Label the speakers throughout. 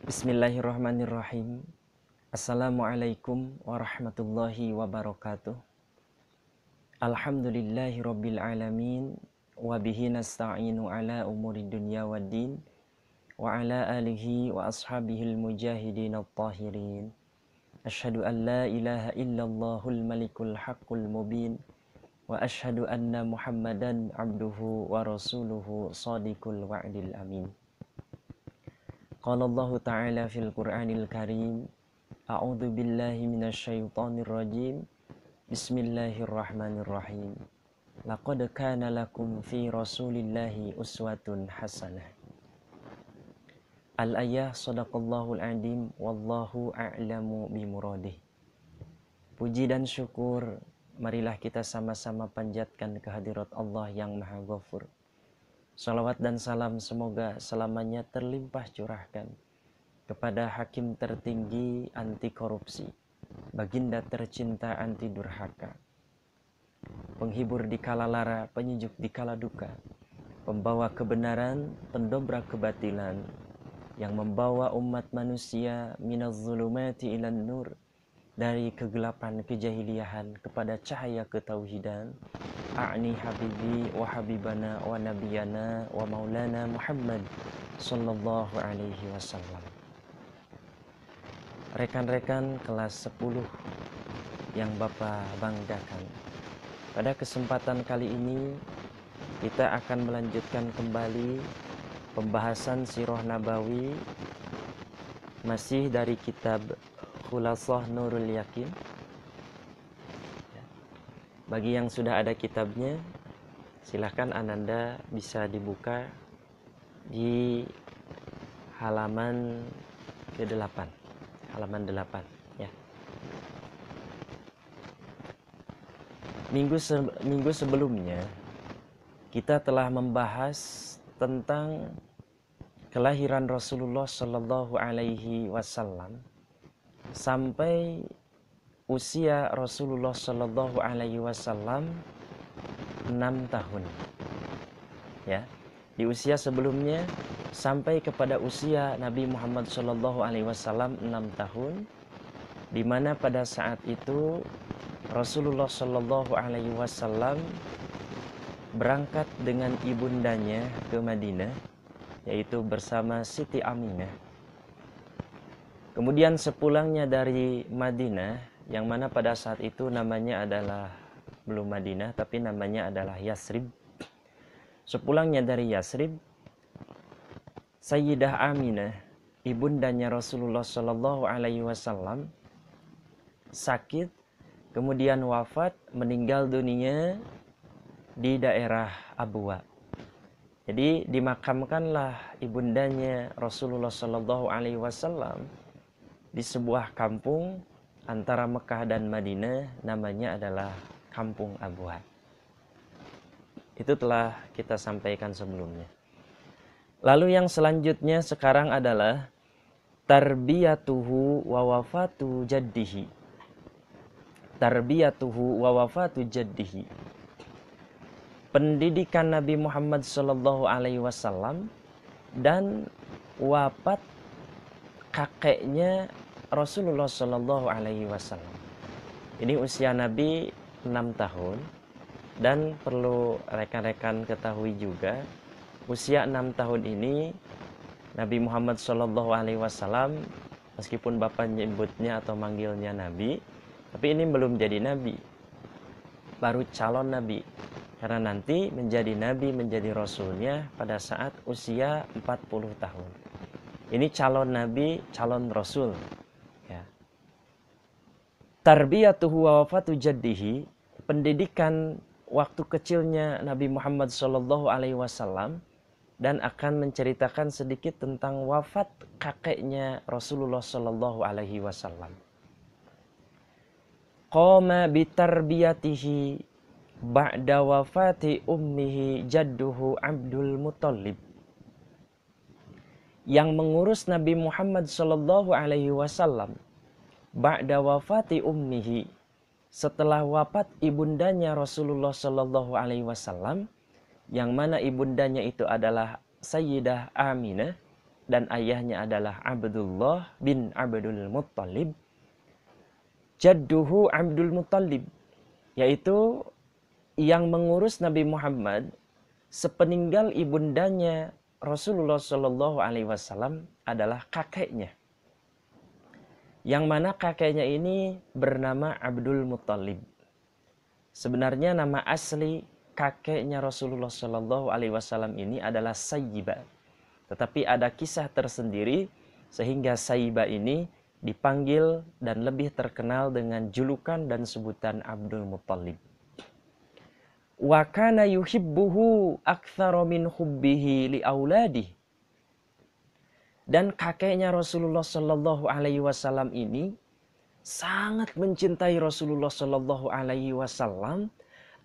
Speaker 1: Bismillahirrahmanirrahim. Assalamualaikum warahmatullahi wabarakatuh. Alhamdulillahi rabbil alamin. Wabihi nasta'inu ala umuri dunya waddin. Wa ala alihi wa ashabihil mujahidin at-tahirin. Ashhadu an la ilaha illallahul malikul haqqul mubin. Wa ashhadu anna muhammadan abduhu wa rasuluhu sadiqul wa'dil amin. Qala Allah Ta'ala fil Qur'anil Karim. A'udzu billahi minasyaitonir rajim. Bismillahirrahmanirrahim. Laqad kana lakum fi Rasulillahi uswatun hasanah. Al-ayah sadaqallahul adim wallahu a'lamu bimuradih. Puji dan syukur marilah kita sama-sama panjatkan kehadirat Allah yang Maha Ghafur. Salawat dan salam semoga selamanya terlimpah curahkan kepada Hakim tertinggi anti korupsi, Baginda tercinta anti durhaka, penghibur di kala lara, penyejuk di kala duka, pembawa kebenaran, pendobrak kebatilan, yang membawa umat manusia minaz zulumati ilan nur, dari kegelapan kejahiliahan kepada cahaya ketauhidan. A'ni habibi wa habibana wa nabiyana wa maulana Muhammad sallallahu alaihi wasallam. Rekan-rekan kelas 10 yang Bapak banggakan, pada kesempatan kali ini kita akan melanjutkan kembali pembahasan Sirah Nabawi, masih dari kitab Khulasah Nurul Yakin. Bagi yang sudah ada kitabnya, silahkan Ananda bisa dibuka di halaman ke-8, halaman 8 ya. Minggu sebelumnya kita telah membahas tentang kelahiran Rasulullah Shallallahu Alaihi Wasallam sampai usia Rasulullah Shallallahu Alaihi Wasallam 6 tahun. Ya, di usia sebelumnya sampai kepada usia Nabi Muhammad Shallallahu Alaihi Wasallam 6 tahun, di mana pada saat itu Rasulullah Shallallahu Alaihi Wasallam berangkat dengan ibundanya ke Madinah, yaitu bersama Siti Aminah. Kemudian sepulangnya dari Madinah, yang mana pada saat itu namanya adalah belum Madinah, tapi namanya adalah Yasrib. Sepulangnya dari Yasrib, Sayyidah Aminah, ibundanya Rasulullah Shallallahu Alaihi Wasallam, sakit, kemudian wafat, meninggal dunia di daerah Abwa. Jadi dimakamkanlah ibundanya Rasulullah Shallallahu Alaihi Wasallam di sebuah kampung antara Mekah dan Madinah, namanya adalah Kampung Abwa. Itu telah kita sampaikan sebelumnya. Lalu yang selanjutnya sekarang adalah tarbiyatuhu wa wafatu jaddihi. Tarbiyatuhu wa wafatu jaddihi. Pendidikan Nabi Muhammad sallallahu alaihi wasallam dan wafat kakeknya Rasulullah Shallallahu Alaihi Wasallam. Ini usia Nabi 6 tahun, dan perlu rekan-rekan ketahui juga, usia 6 tahun ini Nabi Muhammad Shallallahu Alaihi Wasallam, meskipun bapak nyebutnya atau manggilnya Nabi, tapi ini belum jadi Nabi, baru calon Nabi, karena nanti menjadi Nabi, menjadi Rasulnya pada saat usia 40 tahun. Ini calon Nabi, calon Rasul. Tarbiyatuhu wa wafatu jaddihi, pendidikan waktu kecilnya Nabi Muhammad sallallahu alaihi wasallam, dan akan menceritakan sedikit tentang wafat kakeknya Rasulullah sallallahu alaihi wasallam. Qama bitarbiyatihi ba'da wafati ummihi jadduhu Abdul Muttalib. Yang mengurus Nabi Muhammad sallallahu alaihi wasallam ba'da wafati ummihi, setelah wafat ibundanya Rasulullah Shallallahu Alaihi Wasallam, yang mana ibundanya itu adalah Sayyidah Aminah, dan ayahnya adalah Abdullah bin Abdul Muttalib. Jadduhu Abdul Muttalib, yaitu yang mengurus Nabi Muhammad sepeninggal ibundanya Rasulullah Shallallahu Alaihi Wasallam adalah kakeknya. Yang mana kakeknya ini bernama Abdul Muttalib. Sebenarnya nama asli kakeknya Rasulullah Shallallahu Alaihi Wasallam ini adalah Sayyibah. Tetapi ada kisah tersendiri sehingga Sayyibah ini dipanggil dan lebih terkenal dengan julukan dan sebutan Abdul Muttalib. Wa kana yuhibbuhu aktsara min hubbihi li auladihi. Dan kakeknya Rasulullah Shallallahu Alaihi Wasallam ini sangat mencintai Rasulullah Shallallahu Alaihi Wasallam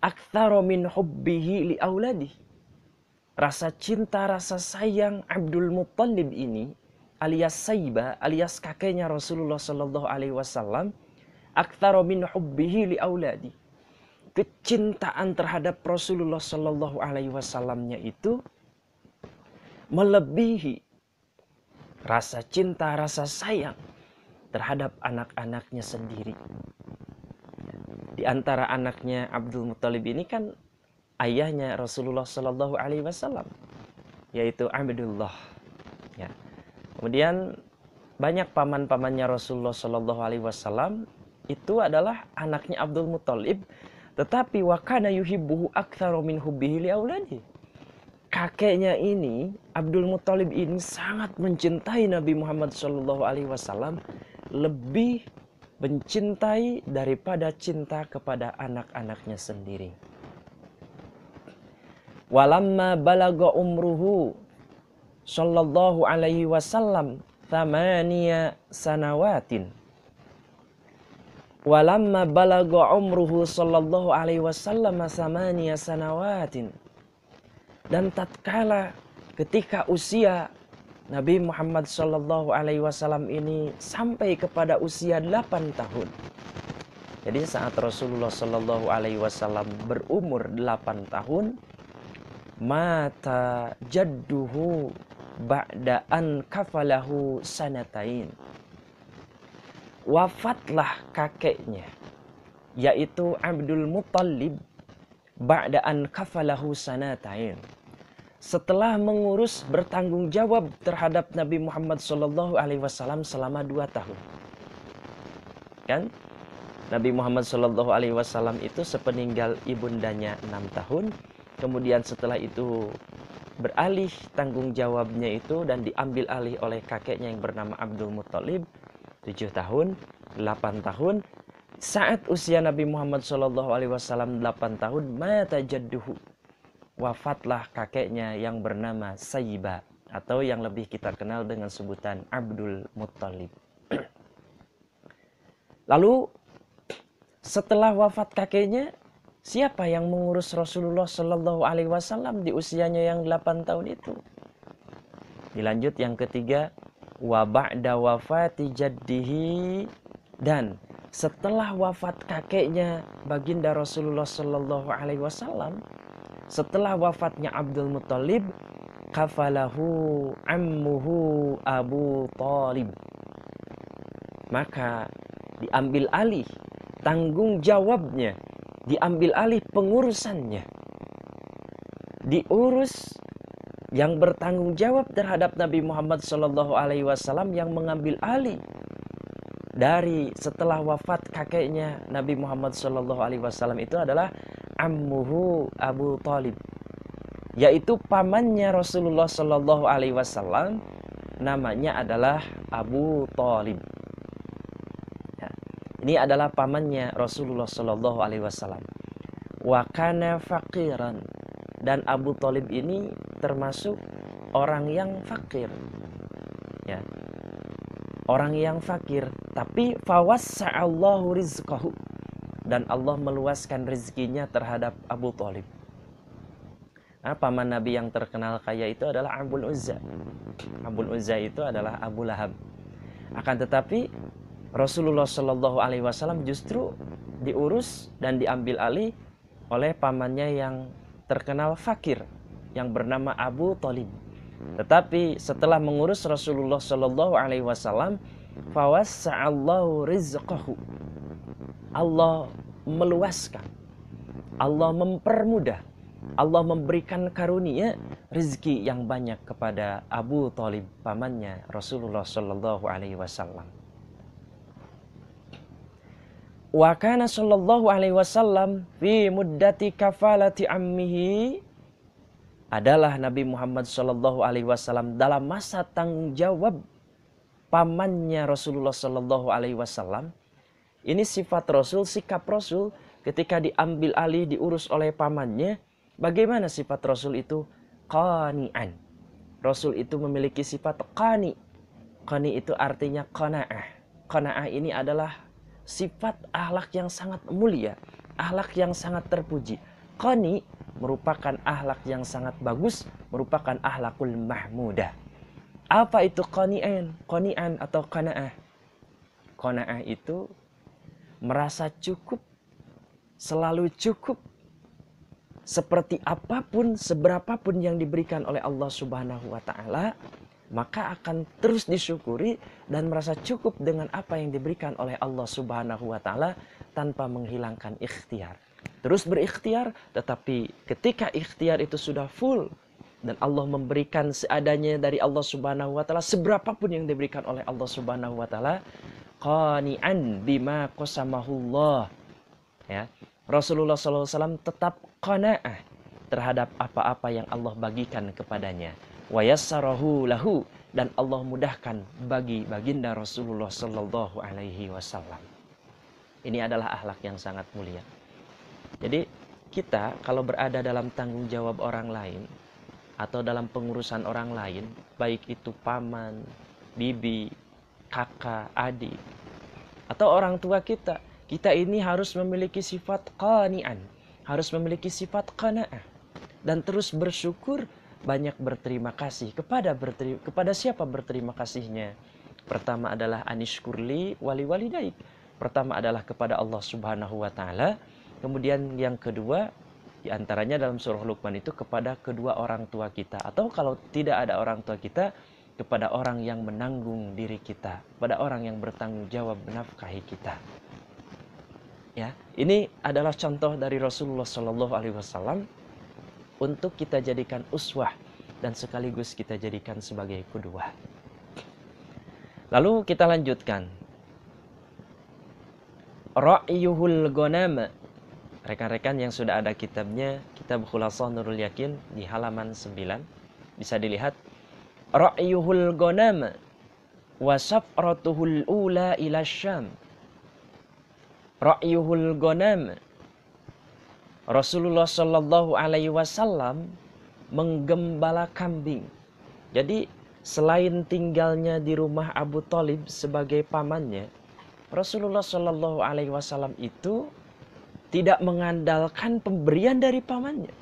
Speaker 1: aktsara min hubbihi li auladihi. Rasa cinta, rasa sayang Abdul Muttalib ini alias Sayyibah, alias kakeknya Rasulullah Shallallahu Alaihi Wasallam, aktsara min hubbihi li auladi. Kecintaan terhadap Rasulullah Shallallahu Alaihi Wasallamnya itu melebihi rasa cinta, rasa sayang terhadap anak-anaknya sendiri. Di antara anaknya Abdul Muttalib ini kan ayahnya Rasulullah Shallallahu Alaihi Wasallam, yaitu Abdullah. Ya. Kemudian banyak paman-pamannya Rasulullah Shallallahu Alaihi Wasallam itu adalah anaknya Abdul Muttalib, tetapi wa kana yuhibbuhu aktsara min hubbihi li auladihi. Kakeknya ini, Abdul Muttalib ini sangat mencintai Nabi Muhammad Shallallahu Alaihi Wasallam, lebih mencintai daripada cinta kepada anak-anaknya sendiri. Walamma balagha umruhu Sallallahu Alaihi Wasallam thamaniya sanawatin. Walamma balagha umruhu Sallallahu Alaihi Wasallam thamaniya sanawatin. Dan tatkala ketika usia Nabi Muhammad Sallallahu Alaihi Wasallam ini sampai kepada usia 8 tahun. Jadi saat Rasulullah Sallallahu Alaihi Wasallam berumur 8 tahun, mata jadduhu ba'da an kafalahu sanatain. Wafatlah kakeknya, yaitu Abdul Muttalib, ba'da an kafalahu sanatain. Setelah mengurus, bertanggung jawab terhadap Nabi Muhammad Sallallahu Alaihi Wasallam selama 2 tahun. Kan? Nabi Muhammad Sallallahu Alaihi Wasallam itu sepeninggal ibundanya 6 tahun. Kemudian setelah itu beralih tanggung jawabnya itu dan diambil alih oleh kakeknya yang bernama Abdul Muttalib 7 tahun, 8 tahun. Saat usia Nabi Muhammad Sallallahu Alaihi Wasallam 8 tahun, mata jadduhu. Wafatlah kakeknya yang bernama Sayyibah, atau yang lebih kita kenal dengan sebutan Abdul Muttalib. Lalu setelah wafat kakeknya, siapa yang mengurus Rasulullah Shallallahu Alaihi Wasallam di usianya yang 8 tahun itu? Dilanjut yang ketiga, wa ba'da wafati jaddihi, dan setelah wafat kakeknya baginda Rasulullah Shallallahu Alaihi Wasallam, setelah wafatnya Abdul Muttalib, kafalahu ammuhu Abu Thalib. Maka diambil alih tanggung jawabnya, diambil alih pengurusannya. Diurus yang bertanggung jawab terhadap Nabi Muhammad Shallallahu Alaihi Wasallam, yang mengambil alih dari setelah wafat kakeknya Nabi Muhammad Shallallahu Alaihi Wasallam itu adalah ammuhu Abu Thalib, yaitu pamannya Rasulullah Shallallahu Alaihi Wasallam, namanya adalah Abu Thalib. Ya, ini adalah pamannya Rasulullah Shallallahu Alaihi Wasallam. Wa kana faqiran, dan Abu Thalib ini termasuk orang yang fakir. Ya, orang yang fakir, tapi fawassa'allahu rizqahu, dan Allah meluaskan rezekinya terhadap Abu Thalib. Nah, paman Nabi yang terkenal kaya itu adalah Abul Uzza. Abul Uzza itu adalah Abu Lahab. Akan tetapi Rasulullah Shallallahu Alaihi Wasallam justru diurus dan diambil alih oleh pamannya yang terkenal fakir, yang bernama Abu Thalib. Tetapi setelah mengurus Rasulullah Shallallahu Alaihi Wasallam, fawassa'allahu rizqahu. Allah meluaskan, Allah mempermudah, Allah memberikan karunia rezeki yang banyak kepada Abu Thalib, pamannya Rasulullah Shallallahu Alaihi Wasallam. Wa kana Shallallahu Alaihi Wasallam fi muddati kafalati ammihi, adalah Nabi Muhammad Shallallahu Alaihi Wasallam dalam masa tanggung jawab pamannya Rasulullah Shallallahu Alaihi Wasallam. Ini sifat Rasul, sikap Rasul ketika diambil alih, diurus oleh pamannya. Bagaimana sifat Rasul itu? Qani'an. Rasul itu memiliki sifat qani. Qani itu artinya qana'ah. Qana'ah ini adalah sifat akhlak yang sangat mulia, akhlak yang sangat terpuji. Qani merupakan akhlak yang sangat bagus, merupakan akhlakul mahmudah. Apa itu qani'an? Qani'an atau qana'ah? Qana'ah itu merasa cukup, selalu cukup, seperti apapun, seberapapun yang diberikan oleh Allah Subhanahu wa Ta'ala, maka akan terus disyukuri dan merasa cukup dengan apa yang diberikan oleh Allah Subhanahu wa Ta'ala tanpa menghilangkan ikhtiar. Terus berikhtiar, tetapi ketika ikhtiar itu sudah full dan Allah memberikan seadanya dari Allah Subhanahu wa Ta'ala, seberapapun yang diberikan oleh Allah Subhanahu wa Ta'ala, qani'an bima qasamahullah. Ya, Rasulullah SAW tetap qana'ah terhadap apa-apa yang Allah bagikan kepadanya. Wa yassarahu lahu, dan Allah mudahkan bagi baginda Rasulullah Sallallahu Alaihi Wasallam. Ini adalah akhlak yang sangat mulia. Jadi kita kalau berada dalam tanggung jawab orang lain atau dalam pengurusan orang lain, baik itu paman, bibi, kakak, adik, atau orang tua kita, kita ini harus memiliki sifat qani'an, harus memiliki sifat qana'ah, dan terus bersyukur, banyak berterima kasih. Kepada siapa berterima kasihnya? Pertama adalah anishkurli wali walidaik. Pertama adalah kepada Allah Subhanahu wa Ta'ala. Kemudian yang kedua, diantaranya dalam surah Luqman itu kepada kedua orang tua kita. Atau kalau tidak ada orang tua kita, kepada orang yang menanggung diri kita, pada orang yang bertanggung jawab menafkahi kita. Ya, ini adalah contoh dari Rasulullah Shallallahu Alaihi Wasallam untuk kita jadikan uswah dan sekaligus kita jadikan sebagai qudwah. Lalu kita lanjutkan. Ra'yuhul ghanam. Rekan-rekan yang sudah ada kitabnya, kitab Khulasah Nurul Yakin di halaman 9, bisa dilihat. Ra'yuhul ghanam wa safratuhul ula ila Syam. Ra'yuhul ghanam. Rasulullah Shallallahu Alaihi Wasallam menggembala kambing. Jadi selain tinggalnya di rumah Abu Thalib sebagai pamannya, Rasulullah Shallallahu Alaihi Wasallam itu tidak mengandalkan pemberian dari pamannya.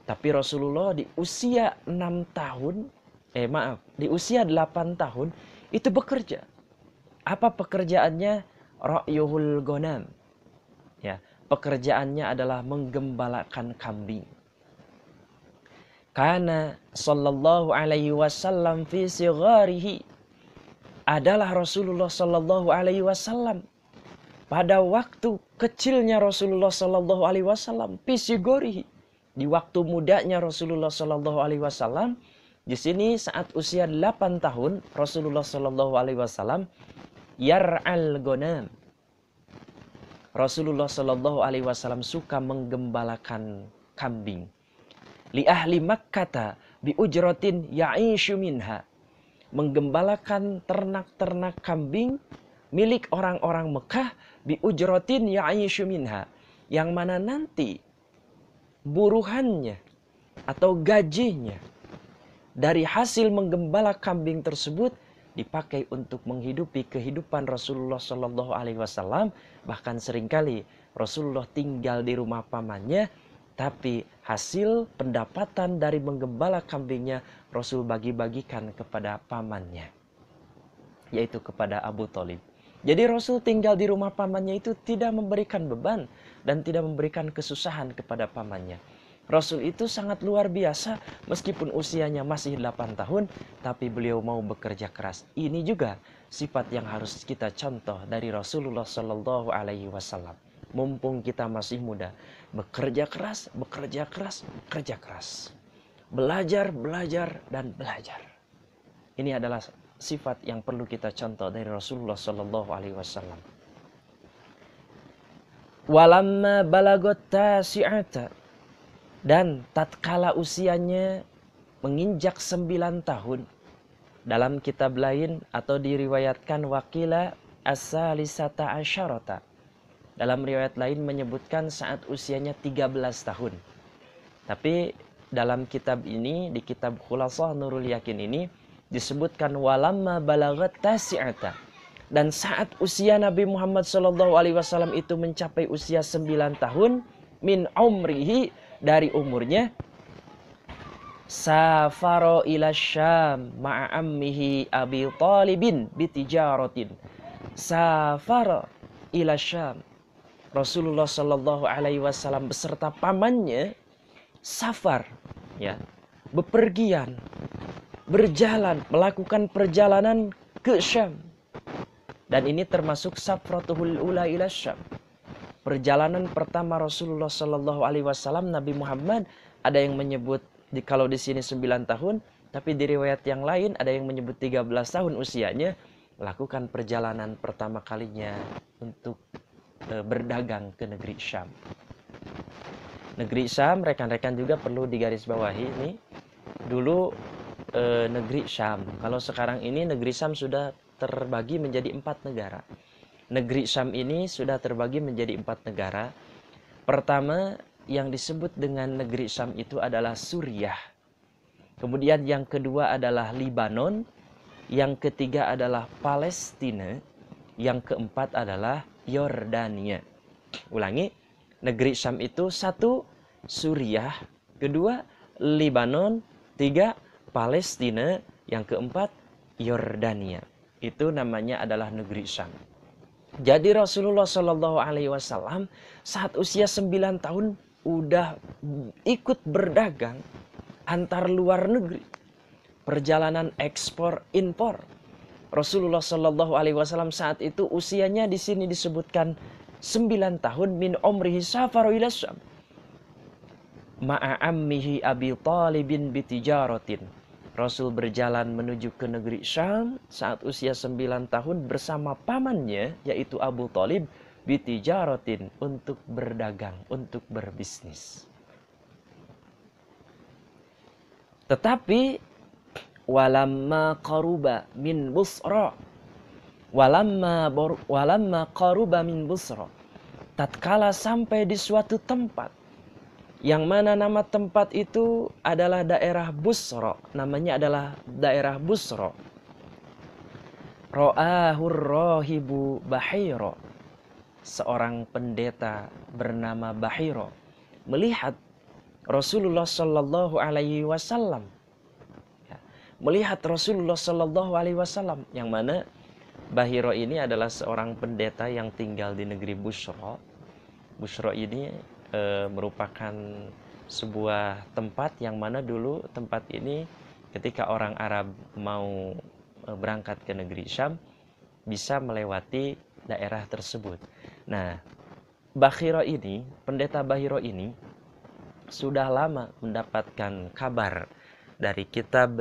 Speaker 1: Tapi Rasulullah di usia 6 tahun, di usia 8 tahun itu bekerja. Apa pekerjaannya? Ra'yuhul ghanam. Ya, pekerjaannya adalah menggembalakan kambing. Karena sallallahu alaihi wasallam fi sigharihi, adalah Rasulullah sallallahu alaihi wasallam pada waktu kecilnya Rasulullah sallallahu alaihi wasallam, fi sigharihi, di waktu mudanya Rasulullah sallallahu alaihi wasallam. Di sini saat usia 8 tahun Rasulullah sallallahu alaihi wasallam yar'al ghanam. Rasulullah Shallallahu Alaihi Wasallam suka menggembalakan kambing. Li ahli Makkah bi ujratin ya'ishu minha. Menggembalakan ternak-ternak kambing milik orang-orang Mekah bi ujratin ya'ishu minha. Yang mana nanti buruhannya atau gajinya dari hasil menggembala kambing tersebut dipakai untuk menghidupi kehidupan Rasulullah Shallallahu Alaihi Wasallam. Bahkan seringkali Rasulullah tinggal di rumah pamannya, tapi hasil pendapatan dari menggembala kambingnya Rasul bagi-bagikan kepada pamannya, yaitu kepada Abu Thalib. Jadi Rasul tinggal di rumah pamannya itu tidak memberikan beban dan tidak memberikan kesusahan kepada pamannya. Rasul itu sangat luar biasa, meskipun usianya masih 8 tahun, tapi beliau mau bekerja keras. Ini juga sifat yang harus kita contoh dari Rasulullah Shallallahu Alaihi Wasallam. Mumpung kita masih muda, bekerja keras, bekerja keras, bekerja keras. Belajar, belajar, dan belajar. Ini adalah sifat yang perlu kita contoh dari Rasulullah Shallallahu Alaihi Wasallam. Walamma balagot tasi'ata, dan tatkala usianya menginjak 9 tahun, dalam kitab lain atau diriwayatkan wakila as-salisata asyarata, dalam riwayat lain menyebutkan saat usianya 13 tahun. Tapi dalam kitab ini, di kitab Khulasah Nurul Yakin ini disebutkan walamma balagat tasi'ata, dan saat usia Nabi Muhammad SAW itu mencapai usia 9 tahun, min umrihi, dari umurnya, safaro ila Syam ma'a ammihi Abi Talibin bitijaratin. Safaro ila Syam, Rasulullah Shallallahu Alaihi Wasallam beserta pamannya safar, ya, bepergian, berjalan, melakukan perjalanan ke Syam. Dan ini termasuk safratul ula ila Syam, perjalanan pertama Rasulullah Shallallahu Alaihi Wasallam. Nabi Muhammad ada yang menyebut kalau di sini 9 tahun, tapi di riwayat yang lain ada yang menyebut 13 tahun usianya, melakukan perjalanan pertama kalinya untuk berdagang ke negeri Syam. Negeri Syam, rekan-rekan juga perlu digarisbawahi ini. Dulu negeri Syam, kalau sekarang ini negeri Syam sudah terbagi menjadi 4 negara. Negeri Syam ini sudah terbagi menjadi 4 negara. Pertama yang disebut dengan negeri Syam itu adalah Suriah. Kemudian yang kedua adalah Libanon. Yang ketiga adalah Palestina. Yang keempat adalah Yordania. Ulangi, negeri Syam itu 1 Suriah, 2 Libanon, 3 Palestina, yang keempat Yordania. Itu namanya adalah negeri Syam. Jadi Rasulullah Shallallahu Alaihi Wasallam saat usia 9 tahun udah ikut berdagang antar luar negeri, perjalanan ekspor impor. Rasulullah Shallallahu Alaihi Wasallam saat itu usianya di sini disebutkan 9 tahun, min umrihi safaru ila Syam ma'a ammihi Abi Talibin bitijaratin. Rasul berjalan menuju ke negeri Syam saat usia 9 tahun bersama pamannya, yaitu Abu Talib, bitijaratin, untuk berdagang, untuk berbisnis. Tetapi walamma qaruba min Busra, walamma qaruba min Busra, tatkala sampai di suatu tempat, yang mana nama tempat itu adalah daerah Busra. Namanya adalah daerah Busra. Ra'ahur rahibu Bahiro. Seorang pendeta bernama Bahiro melihat Rasulullah Shallallahu Alaihi Wasallam. Melihat Rasulullah Shallallahu Alaihi Wasallam, yang mana Bahiro ini adalah seorang pendeta yang tinggal di negeri Busra. Busra ini merupakan sebuah tempat yang mana dulu tempat ini ketika orang Arab mau berangkat ke negeri Syam bisa melewati daerah tersebut. Nah, Bahiro ini, pendeta Bahiro ini sudah lama mendapatkan kabar dari kitab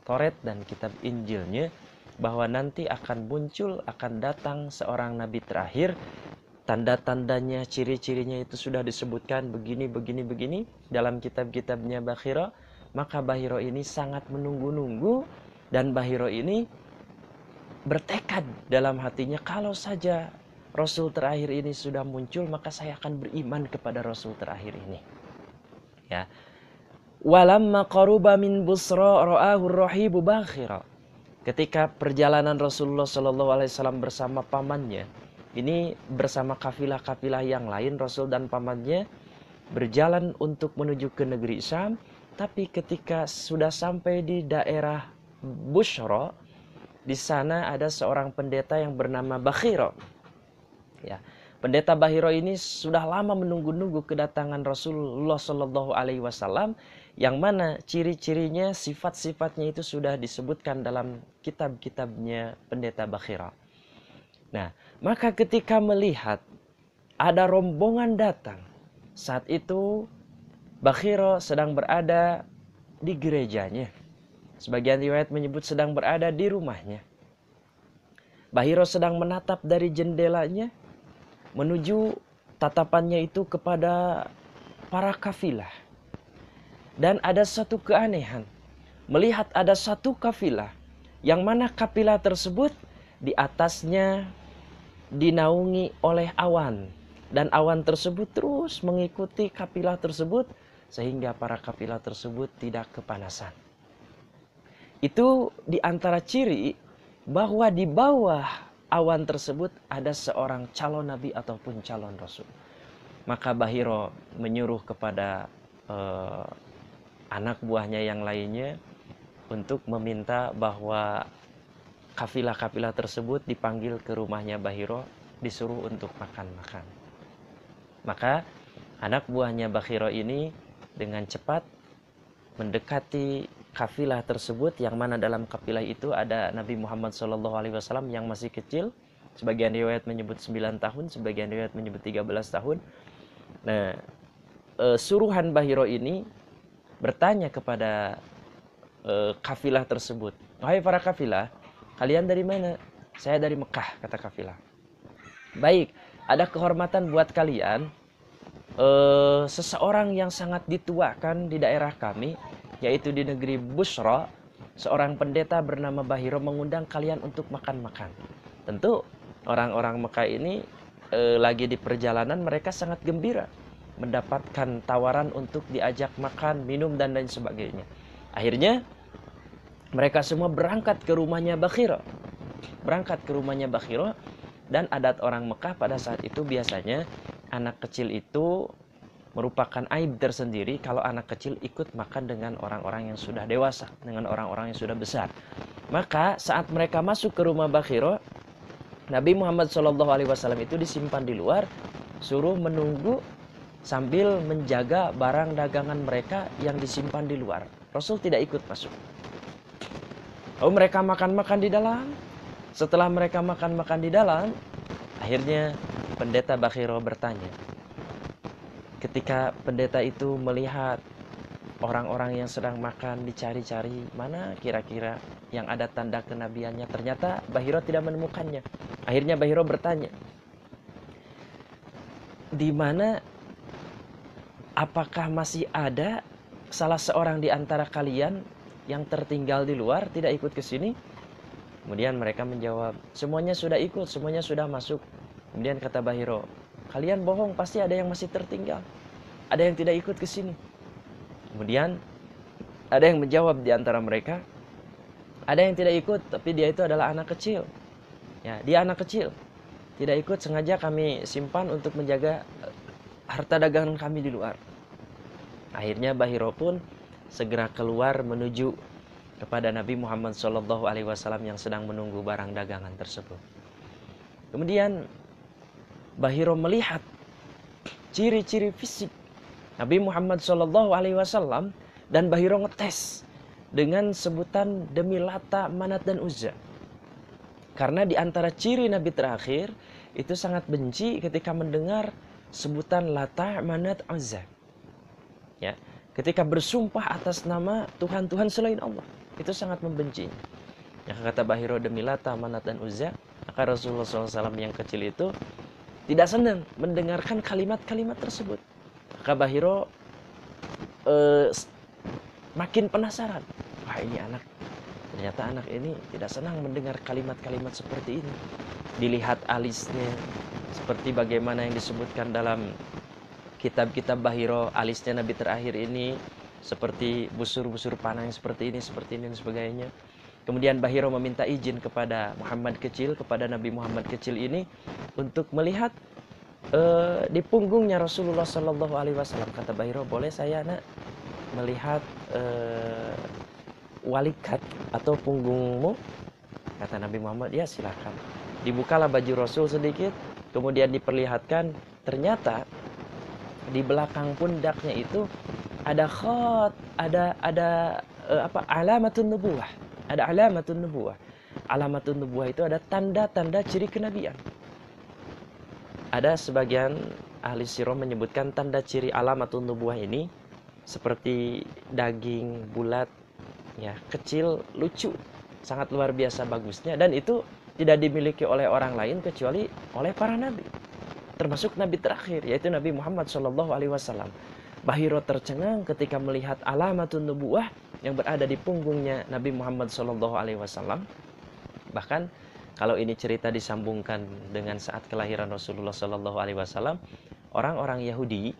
Speaker 1: Taurat dan kitab Injilnya bahwa nanti akan muncul, akan datang seorang nabi terakhir. Tanda-tandanya, ciri-cirinya itu sudah disebutkan begini dalam kitab-kitabnya Bahiro. Maka Bahiro ini sangat menunggu-nunggu, dan Bahiro ini bertekad dalam hatinya, kalau saja Rasul terakhir ini sudah muncul, maka saya akan beriman kepada Rasul terakhir ini. Ya. Walamma qaruba min Busra ra'ahu rahibu Bahira. Ketika perjalanan Rasulullah SAW bersama pamannya, ini bersama kafilah-kafilah yang lain, Rasul dan pamannya berjalan untuk menuju ke negeri Syam. Tapi ketika sudah sampai di daerah Busra, di sana ada seorang pendeta yang bernama Bahiro. Ya, Pendeta Bahiro ini sudah lama menunggu-nunggu kedatangan Rasulullah Shallallahu Alaihi Wasallam, yang mana ciri-cirinya, sifat-sifatnya itu sudah disebutkan dalam kitab-kitabnya Pendeta Bahiro. Nah, maka ketika melihat ada rombongan datang, saat itu Bahiro sedang berada di gerejanya. Sebagian riwayat menyebut sedang berada di rumahnya. Bahiro sedang menatap dari jendelanya menuju tatapannya itu kepada para kafilah. Dan ada satu keanehan. Melihat ada satu kafilah, yang mana kafilah tersebut di atasnya dinaungi oleh awan. Dan awan tersebut terus mengikuti kafilah tersebut, sehingga para kafilah tersebut tidak kepanasan. Itu di antara ciri bahwa di bawah awan tersebut ada seorang calon nabi ataupun calon rasul. Maka Bahiro menyuruh kepada anak buahnya yang lainnya untuk meminta bahwa kafilah-kafilah tersebut dipanggil ke rumahnya Bahiro, disuruh untuk makan-makan. Maka anak buahnya Bahiro ini dengan cepat mendekati kafilah tersebut, yang mana dalam kafilah itu ada Nabi Muhammad SAW yang masih kecil. Sebagian riwayat menyebut 9 tahun, sebagian riwayat menyebut 13 tahun. Nah, suruhan Bahiro ini bertanya kepada kafilah tersebut, "Wahai para kafilah, kalian dari mana?" "Saya dari Mekah," kata kafilah. "Baik, ada kehormatan buat kalian. Seseorang yang sangat dituakan di daerah kami, yaitu di negeri Busra, seorang pendeta bernama Bahiro mengundang kalian untuk makan-makan." Tentu orang-orang Mekah ini lagi di perjalanan, mereka sangat gembira mendapatkan tawaran untuk diajak makan, minum, dan lain sebagainya. Akhirnya mereka semua berangkat ke rumahnya Bahiro. Dan adat orang Mekah pada saat itu biasanya anak kecil itu merupakan aib tersendiri kalau anak kecil ikut makan dengan orang-orang yang sudah dewasa, dengan orang-orang yang sudah besar. Maka saat mereka masuk ke rumah Bahiro, Nabi Muhammad SAW itu disimpan di luar, suruh menunggu sambil menjaga barang dagangan mereka yang disimpan di luar. Rasul tidak ikut masuk. Lalu mereka makan-makan di dalam. Setelah mereka makan-makan di dalam, akhirnya pendeta Bahiro bertanya. Ketika pendeta itu melihat orang-orang yang sedang makan, dicari-cari mana kira-kira yang ada tanda kenabiannya, ternyata Bahiro tidak menemukannya. Akhirnya Bahiro bertanya, "Di mana, apakah masih ada salah seorang di antara kalian yang tertinggal di luar, tidak ikut ke sini?" Kemudian mereka menjawab, "Semuanya sudah ikut, semuanya sudah masuk." Kemudian kata Bahiro, "Kalian bohong, pasti ada yang masih tertinggal. Ada yang tidak ikut ke sini." Kemudian ada yang menjawab di antara mereka, "Ada yang tidak ikut, tapi dia itu adalah anak kecil. Ya, dia anak kecil. Tidak ikut, sengaja kami simpan untuk menjaga harta dagangan kami di luar." Akhirnya Bahiro pun segera keluar menuju kepada Nabi Muhammad SAW yang sedang menunggu barang dagangan tersebut. Kemudian Bahiro melihat ciri-ciri fisik Nabi Muhammad SAW, dan Bahiro ngetes dengan sebutan demi Lata, Manat, dan Uzza. Karena di antara ciri Nabi terakhir itu sangat benci ketika mendengar sebutan Lata, Manat, Uzza. Ya, ketika bersumpah atas nama Tuhan-Tuhan selain Allah, itu sangat membenci. Yang kata Bahiro, demi Lata, Manat, dan Uzza, maka Rasulullah SAW yang kecil itu tidak senang mendengarkan kalimat-kalimat tersebut. Maka Bahiro makin penasaran. Wah, ini anak, ternyata anak ini tidak senang mendengar kalimat-kalimat seperti ini. Dilihat alisnya, seperti bagaimana yang disebutkan dalam kitab-kitab Bahiro, alisnya Nabi terakhir ini seperti busur-busur panah yang seperti ini, dan sebagainya. Kemudian Bahiro meminta izin kepada Muhammad kecil, kepada Nabi Muhammad kecil ini untuk melihat di punggungnya Rasulullah SAW. Kata Bahiro, "Boleh saya, nak, melihat walikat atau punggungmu?" Kata Nabi Muhammad, "Ya, silakan." Dibukalah baju Rasul sedikit, kemudian diperlihatkan ternyata di belakang pundaknya itu ada khat, ada alamatun nubuwah. Ada alamatun nubuwah. Alamatun nubuwah itu ada tanda-tanda ciri kenabian. Ada sebagian ahli sirah menyebutkan tanda ciri alamatun nubuwah ini seperti daging bulat, ya, kecil, lucu, sangat luar biasa bagusnya, dan itu tidak dimiliki oleh orang lain kecuali oleh para nabi, termasuk nabi terakhir yaitu Nabi Muhammad SAW. Bahiro tercengang ketika melihat alamatun nubuwah yang berada di punggungnya Nabi Muhammad SAW. Bahkan kalau ini cerita disambungkan dengan saat kelahiran Rasulullah SAW, orang-orang Yahudi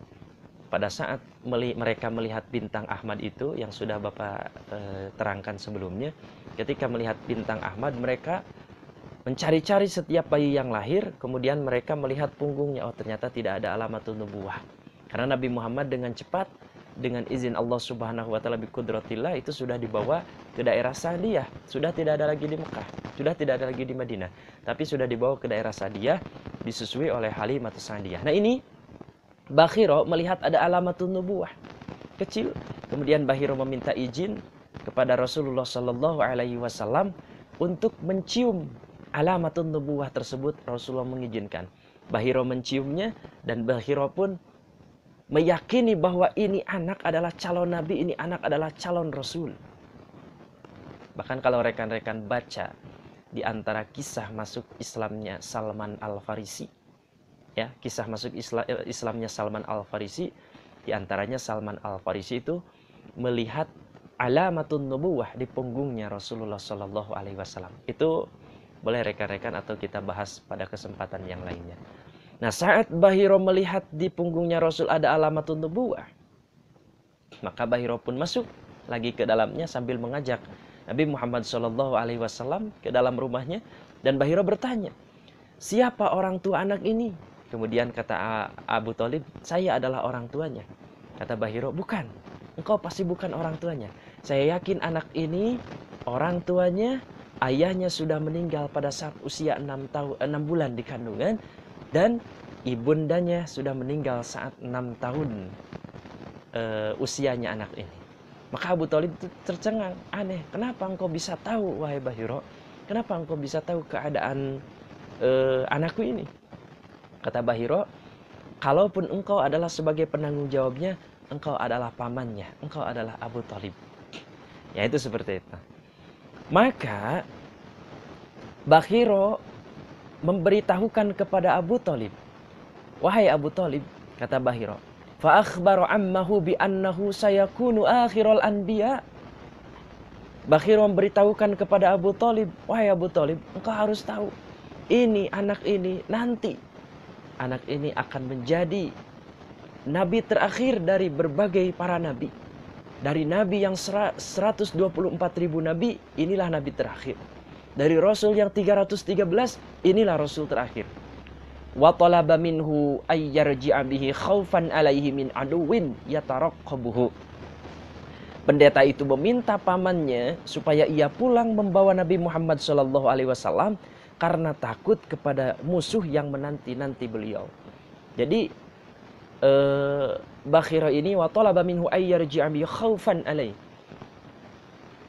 Speaker 1: pada saat mereka melihat bintang Ahmad itu yang sudah Bapak terangkan sebelumnya, ketika melihat bintang Ahmad mereka mencari-cari setiap bayi yang lahir, kemudian mereka melihat punggungnya, oh ternyata tidak ada alamatun nubuwah. Karena Nabi Muhammad dengan cepat, dengan izin Allah Subhanahu wa taala bi qudratillah, itu sudah dibawa ke daerah Sa'diyah, sudah tidak ada lagi di Mekah, sudah tidak ada lagi di Madinah, tapi sudah dibawa ke daerah Sa'diyah, disusui oleh Halimatus Sa'diyah. Nah ini Bakhiro melihat ada alamatun nubuwah kecil, kemudian Bakhiro meminta izin kepada Rasulullah Sallallahu Alaihi Wasallam untuk mencium alamatun nubuwah tersebut. Rasulullah mengizinkan. Bakhiro menciumnya dan Bakhiro pun meyakini bahwa ini anak adalah calon nabi, ini anak adalah calon rasul. Bahkan kalau rekan-rekan baca di antara kisah masuk Islamnya Salman Al-Farisi, ya, kisah masuk Islamnya Salman Al-Farisi, di antaranya Salman Al-Farisi itu melihat alamatun nubuwah di punggungnya Rasulullah Sallallahu Alaihi Wasallam. Itu boleh rekan-rekan atau kita bahas pada kesempatan yang lainnya. Nah, saat Bakhiro melihat di punggungnya Rasul ada alamatun nubuwah, maka Bakhiro pun masuk lagi ke dalamnya sambil mengajak Nabi Muhammad SAW ke dalam rumahnya, dan Bakhiro bertanya, siapa orang tua anak ini? Kemudian kata Abu Thalib, saya adalah orang tuanya. Kata Bakhiro, bukan, engkau pasti bukan orang tuanya. Saya yakin anak ini orang tuanya, ayahnya sudah meninggal pada saat usia 6 bulan di kandungan, dan ibundanya sudah meninggal saat 6 tahun usianya anak ini. Maka Abu Thalib itu tercengang, aneh, kenapa engkau bisa tahu wahai Bakhiro? Kenapa engkau bisa tahu keadaan anakku ini? Kata Bakhiro, kalaupun engkau adalah sebagai penanggung jawabnya, engkau adalah pamannya, engkau adalah Abu Thalib. Ya, itu seperti itu. Maka Bakhiro memberitahukan kepada Abu Thalib, wahai Abu Thalib, kata Bakhiro, fa akhbara ammahu bi annahu sayakunu akhirul anbiya. Bakhiro memberitahukan kepada Abu Thalib, wahai Abu Thalib, engkau harus tahu, ini anak ini nanti, anak ini akan menjadi nabi terakhir dari berbagai para nabi. Dari nabi yang 124.000 nabi, inilah nabi terakhir. Dari Rasul yang 313, inilah Rasul terakhir. Wa talaba minhu ayyarji'a bihi khaufan alaihi min aduwin yataraqqabuhu. Pendeta itu meminta pamannya supaya ia pulang membawa Nabi Muhammad SAW karena takut kepada musuh yang menanti-nanti beliau. Jadi Bakhiro ini wa talaba minhu ayyarji'a bihi khaufan alaihi.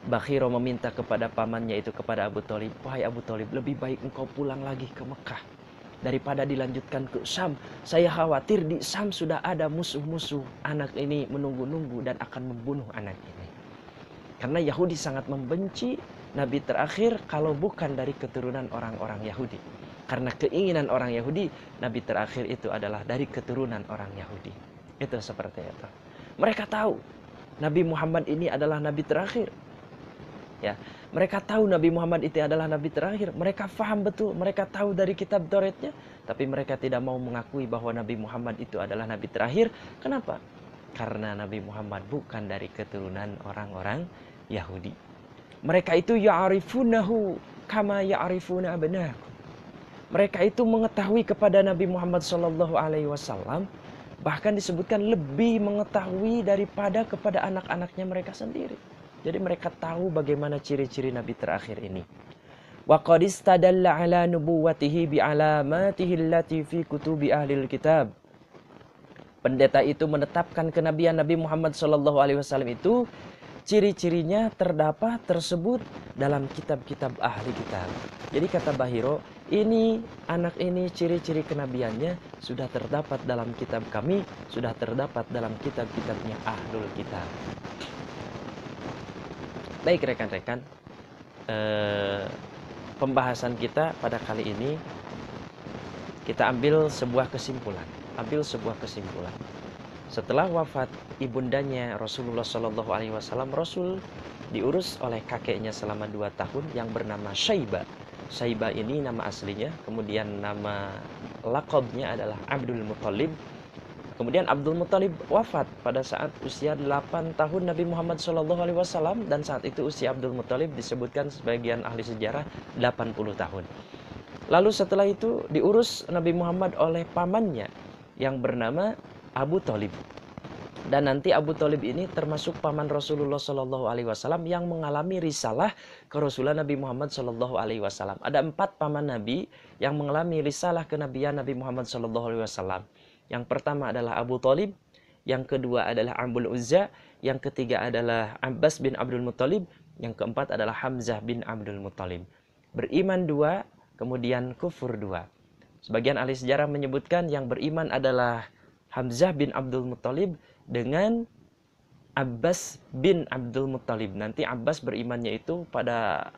Speaker 1: Bakhiro meminta kepada pamannya itu, kepada Abu Thalib, wahai Abu Thalib, lebih baik engkau pulang lagi ke Mekah daripada dilanjutkan ke Syam. Saya khawatir di Syam sudah ada musuh-musuh anak ini menunggu-nunggu dan akan membunuh anak ini. Karena Yahudi sangat membenci nabi terakhir kalau bukan dari keturunan orang-orang Yahudi. Karena keinginan orang Yahudi, nabi terakhir itu adalah dari keturunan orang Yahudi. Itu seperti itu. Mereka tahu Nabi Muhammad ini adalah nabi terakhir. Ya, mereka tahu Nabi Muhammad itu adalah nabi terakhir. Mereka faham betul, mereka tahu dari kitab Tauratnya, tapi mereka tidak mau mengakui bahwa Nabi Muhammad itu adalah nabi terakhir. Kenapa? Karena Nabi Muhammad bukan dari keturunan orang-orang Yahudi. Mereka itu ya'rifunahu kama ya'rifuna abna'ahum. Mereka itu mengetahui kepada Nabi Muhammad SAW, bahkan disebutkan lebih mengetahui daripada kepada anak-anaknya mereka sendiri. Jadi mereka tahu bagaimana ciri-ciri nabi terakhir ini. Wa qad istadalla ala nubuwwatihi bi alamatihi allati fi kutubi ahlil kitab. Pendeta itu menetapkan kenabian Nabi Muhammad SAW itu ciri-cirinya terdapat tersebut dalam kitab-kitab ahli kitab. Jadi kata Bahiro, ini anak ini ciri-ciri kenabiannya sudah terdapat dalam kitab kami, sudah terdapat dalam kitab-kitabnya ahlul kitab. Baik rekan-rekan, pembahasan kita pada kali ini kita ambil sebuah kesimpulan. Setelah wafat ibundanya Rasulullah Shallallahu Alaihi Wasallam, Rasul diurus oleh kakeknya selama 2 tahun yang bernama Syaibah. Syaibah ini nama aslinya, kemudian nama laqabnya adalah Abdul Muthalib. Kemudian Abdul Muthalib wafat pada saat usia 8 tahun Nabi Muhammad SAW, dan saat itu usia Abdul Muthalib disebutkan sebagian ahli sejarah 80 tahun. Lalu setelah itu diurus Nabi Muhammad oleh pamannya yang bernama Abu Thalib. Dan nanti Abu Thalib ini termasuk paman Rasulullah SAW yang mengalami risalah ke Rasulullah Nabi Muhammad SAW. Ada 4 paman Nabi yang mengalami risalah kenabian Nabi Muhammad SAW. Yang pertama adalah Abu Thalib, yang kedua adalah Abul Uzza, yang ketiga adalah Abbas bin Abdul Muthalib, yang keempat adalah Hamzah bin Abdul Muthalib. Beriman 2, kemudian kufur 2. Sebagian ahli sejarah menyebutkan yang beriman adalah Hamzah bin Abdul Muthalib dengan Abbas bin Abdul Muthalib. Nanti Abbas berimannya itu pada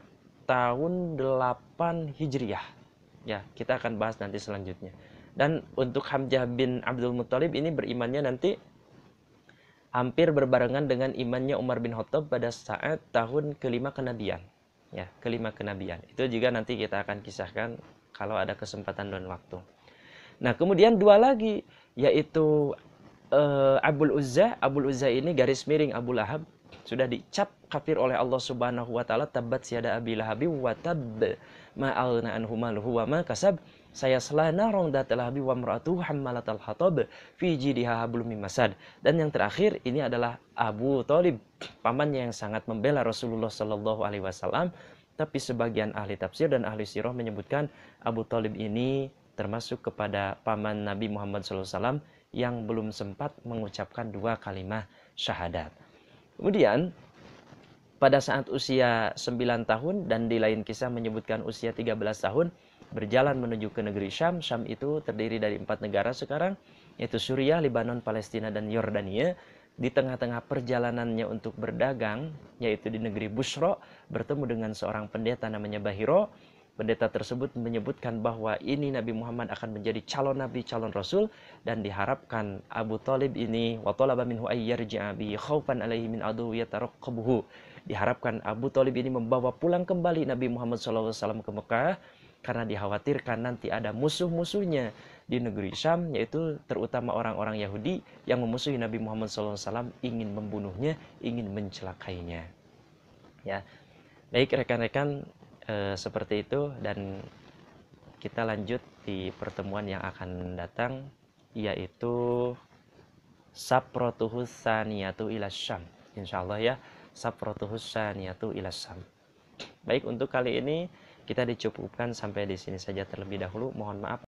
Speaker 1: tahun 8 Hijriah. Ya, kita akan bahas nanti selanjutnya. Dan untuk Hamzah bin Abdul Muthalib ini berimannya nanti hampir berbarengan dengan imannya Umar bin Khattab pada saat tahun kelima kenabian. Ya, kelima kenabian. Itu juga nanti kita akan kisahkan kalau ada kesempatan dan waktu. Nah, kemudian 2 lagi, yaitu Abul Uzza. Abul Uzza ini garis miring Abu Lahab sudah dicap kafir oleh Allah Subhanahu wa taala, tabbat yada abi lahabi wa tab ma alna anhu maluhu wa ma kasab sayasla narun datal lahabi wa imra'atuhu hammalatal hatab fi jidha hablum min masad. Dan yang terakhir ini adalah Abu Thalib, pamannya yang sangat membela Rasulullah sallallahu alaihi wasallam. Tapi sebagian ahli tafsir dan ahli sirah menyebutkan Abu Thalib ini termasuk kepada paman Nabi Muhammad SAW yang belum sempat mengucapkan 2 kalimat syahadat. Kemudian pada saat usia 9 tahun, dan di lain kisah menyebutkan usia 13 tahun, berjalan menuju ke negeri Syam. Syam itu terdiri dari 4 negara sekarang, yaitu Suriah, Lebanon, Palestina, dan Yordania. Di tengah-tengah perjalanannya untuk berdagang, yaitu di negeri Busra, bertemu dengan seorang pendeta namanya Bahiro. Pendeta tersebut menyebutkan bahwa ini Nabi Muhammad akan menjadi calon Nabi, calon Rasul, dan diharapkan Abu Thalib ini wa talaba minhu ay yarji'a bi khaufan alaihi min adu yataraqabuhu. Diharapkan Abu Thalib ini membawa pulang kembali Nabi Muhammad SAW ke Mekah karena dikhawatirkan nanti ada musuh-musuhnya di negeri Syam, yaitu terutama orang-orang Yahudi yang memusuhi Nabi Muhammad SAW, ingin membunuhnya, ingin mencelakainya. Ya, baik rekan-rekan, seperti itu, dan kita lanjut di pertemuan yang akan datang, yaitu Saprotuhus Saniyatu ila Syam. Insyaallah ya, Saprotuhus Saniyatu ila Syam. Baik, untuk kali ini kita dicukupkan sampai di sini saja terlebih dahulu. Mohon maaf